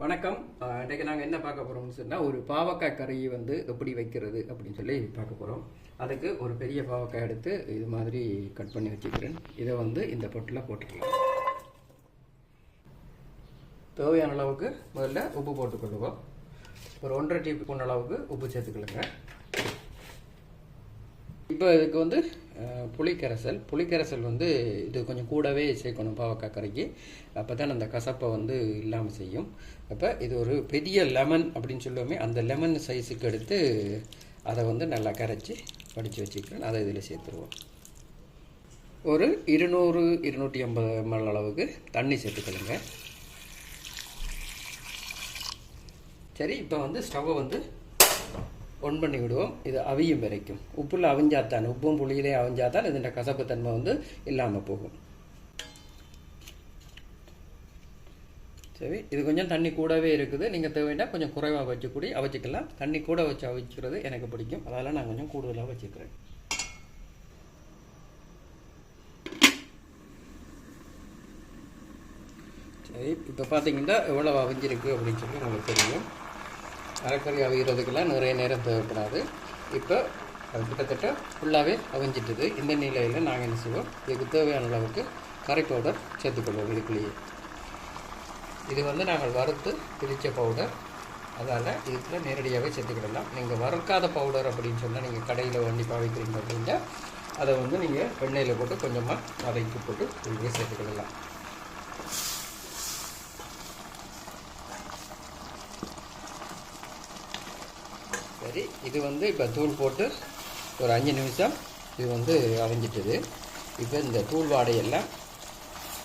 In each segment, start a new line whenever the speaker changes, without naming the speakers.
வணக்கம். இன்றைக்கு நாங்கள் என்ன பார்க்க போகிறோம்னு சொன்னால், ஒரு பாவக்காய் கறியை வந்து எப்படி வைக்கிறது அப்படின்னு சொல்லி பார்க்க போகிறோம். அதுக்கு ஒரு பெரிய பாவக்காய் எடுத்து இது மாதிரி கட் பண்ணி வச்சுக்கிறேன். இதை வந்து இந்த பொட்டில் போட்டுக்கலாம். தேவையான அளவுக்கு முதல்ல உப்பு போட்டுக்கொள்ளுவோம். ஒரு 1.5 டீஸ்பூன் அளவுக்கு உப்பு சேர்த்துக்கலுங்க. இப்போ இதுக்கு வந்து புளிக்கரைசல் வந்து இது கொஞ்சம் கூடவே சேர்க்கணும் பாவக்காய் கறிக்கு. அப்போ தான் அந்த கசப்பை வந்து இல்லாமல் செய்யும். அப்போ இது ஒரு பெரிய லெமன் அப்படின்னு சொல்லுவோமே, அந்த லெமன் சைஸுக்கு எடுத்து அதை வந்து நல்லா கரைச்சி வடித்து வச்சுக்கிறேன். அதை இதில் சேர்த்துருவோம். ஒரு 200-250 ml அளவுக்கு தண்ணி சேர்த்துக்கலுங்க. சரி, இப்போ வந்து ஸ்டவ்வை வந்து ஒன் பண்ணி விடுவோம். இது அவியும் வரைக்கும். உப்புல அவிஞ்சாத்தான், உப்பும் புளியிலே அவிஞ்சாத்தான் இதோட கசப்பு தன்மை வந்து இல்லாமல் போகும். சரி, இது கொஞ்சம் தண்ணி கூடவே இருக்குது. நீங்கள் தேவைன்னா கொஞ்சம் குறைவாக வச்சுக்கூடி அவிச்சிக்கலாம். தண்ணி கூட வச்சு அவிக்கிறது எனக்கு பிடிக்கும், அதனால் நான் கொஞ்சம் கூடுதலாக வச்சுக்கிறேன். சரி, இப்போ பார்த்தீங்கன்னா எவ்வளோ அவிஞ்சிருக்கு அப்படின்னு சொல்லி உங்களுக்கு தெரியும். அரைக்கறி அவிக்கிறதுக்கெல்லாம் நிறைய நேரம் தேவைப்படாது. இப்போ அது கிட்டத்தட்ட ஃபுல்லாகவே அவிஞ்சிட்டுது. இந்த நிலையில் நாங்கள் என்ன செய்வோம், இதுக்கு தேவையான அளவுக்கு கறி பவுடர் சேர்த்துக்கொள்வோம் இதுக்குள்ளேயே. இது வந்து நாங்கள் வறுத்து பிரித்த பவுடர், அதால் இதுக்குள்ள நேரடியாகவே சேர்த்துக்கிடலாம். நீங்கள் வறுக்காத பவுடர் அப்படின்னு சொன்னால், நீங்கள் கடையில் வண்டி பாவிக்கிறீங்க அப்படின்னா அதை வந்து நீங்கள் எண்ணெயில் போட்டு கொஞ்சமாக வதக்கி போட்டு இதுலேயே சேர்த்துக்கிடலாம். சரி, இது வந்து இப்போ தூள் போட்டு ஒரு 5 நிமிஷம் இது வந்து அவிஞ்சிட்டுது. இப்போ இந்த தூள் வாடையெல்லாம்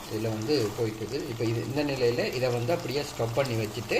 இதில் வந்து போயிட்டுது. இப்போ இது இந்த நிலையில் இதை வந்து அப்படியே ஸ்டப் பண்ணி வச்சுட்டு